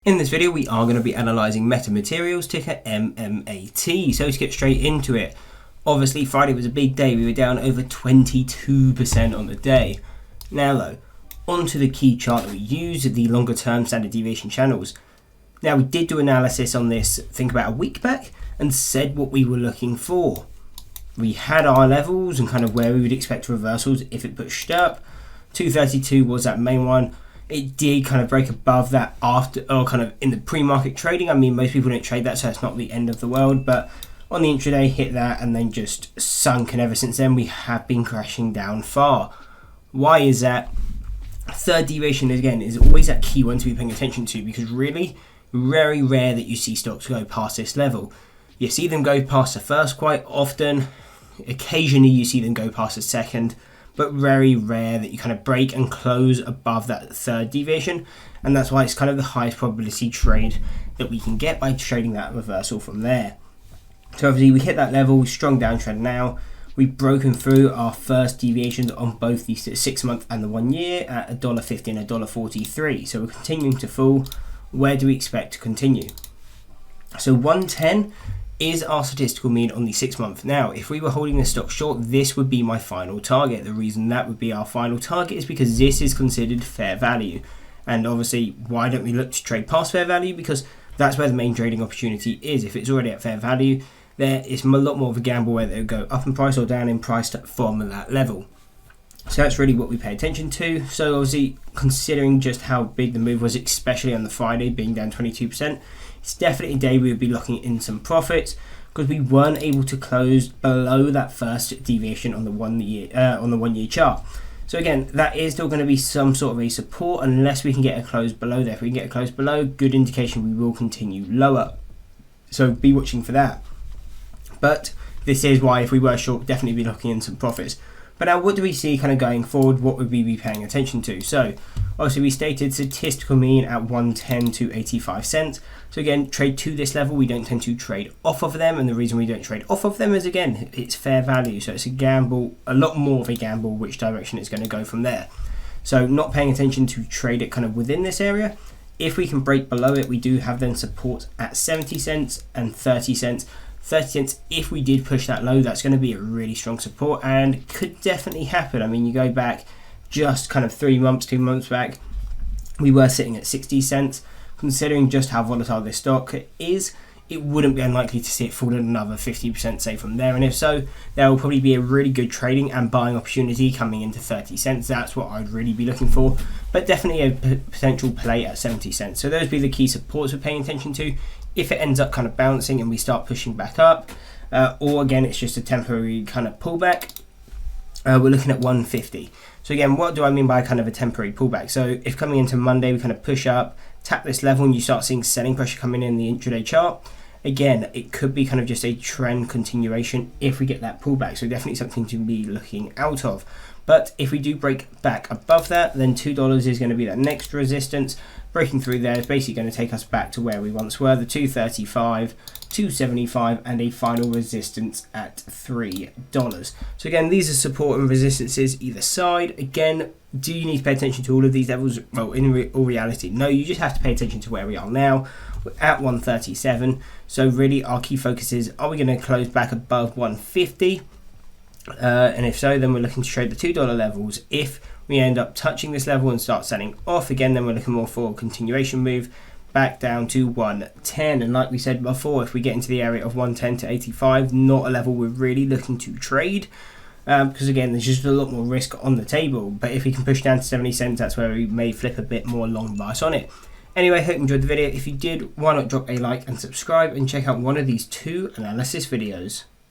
In this video, we are going to be analysing Metamaterials, ticker MMAT. So to get straight into it, obviously Friday was a big day. We were down over 22% on the day. Now though, onto the key chart that we use, the longer term standard deviation channels. Now we did do analysis on this, think about a week back, and said what we were looking for. We had our levels and kind of where we would expect reversals if it pushed up. 232 was that main one. It did kind of break above that after, or kind of in the pre-market trading. I mean, most people don't trade that, so it's not the end of the world. But on the intraday, hit that and then just sunk. And ever since then, we have been crashing down far. Why is that? Third deviation, again, is always that key one to be paying attention to, because really, very rare that you see stocks go past this level. You see them go past the first quite often. Occasionally, you see them go past the second. But very rare that you kind of break and close above that third deviation, and that's why it's kind of the highest probability trade that we can get by trading that reversal from there. So obviously we hit that level, strong downtrend now. We've broken through our first deviations on both the 6 month and the 1 year at $1.50 and $1.43. So we're continuing to fall. Where do we expect to continue? So 110 is our statistical mean on the 6 month. Now, if we were holding this stock short, this would be my final target. The reason that would be our final target is because this is considered fair value. And obviously, why don't we look to trade past fair value? Because that's where the main trading opportunity is. If it's already at fair value, there is a lot more of a gamble whether it'll go up in price or down in price from that level. So that's really what we pay attention to. So obviously, considering just how big the move was, especially on the Friday being down 22%, it's definitely a day we would be looking in some profits, because we weren't able to close below that first deviation on the 1 year chart. So again, that is still going to be some sort of a support unless we can get a close below there. If we can get a close below, good indication we will continue lower. So be watching for that. But this is why if we were short, definitely be looking in some profits. But now what do we see kind of going forward? What would we be paying attention to? So obviously we stated statistical mean at 110 to 85 cents. So again, trade to this level. We don't tend to trade off of them. And the reason we don't trade off of them is, again, it's fair value. So it's a gamble, a lot more of a gamble, which direction it's going to go from there. So not paying attention to trade it kind of within this area. If we can break below it, we do have then support at 70 cents and 30 cents. 30 cents, if we did push that low, that's going to be a really strong support and could definitely happen. I mean, you go back just kind of 3 months, 2 months back, we were sitting at 60 cents. Considering just how volatile this stock is, it wouldn't be unlikely to see it fall another 50%, say, from there. And if so, there will probably be a really good trading and buying opportunity coming into 30 cents. That's what I'd really be looking for. But definitely a potential play at 70 cents. So those would be the key supports we're paying attention to. If it ends up kind of bouncing and we start pushing back up, or again, it's just a temporary kind of pullback, we're looking at 150. So again, what do I mean by kind of a temporary pullback? So if coming into Monday, we kind of push up, tap this level, and you start seeing selling pressure coming in the intraday chart, again, it could be kind of just a trend continuation if we get that pullback. So definitely something to be looking out of. But if we do break back above that, then $2 is going to be that next resistance. Breaking through there is basically going to take us back to where we once were, the 235, 275, and a final resistance at $3. So again, these are support and resistances either side. Again, do you need to pay attention to all of these levels? Well, in all reality, no, you just have to pay attention to where we are now. We're at 137. So really our key focus is, are we going to close back above 150? And if so, then we're looking to trade the $2 levels. If we end up touching this level and start selling off again, then we're looking more for a continuation move back down to 110. And like we said before, if we get into the area of 110 to 85, not a level we're really looking to trade, because again, there's just a lot more risk on the table. But if we can push down to 70 cents, that's where we may flip a bit more long bias on it. Anyway, hope you enjoyed the video. If you did, why not drop a like and subscribe and check out one of these 2 analysis videos.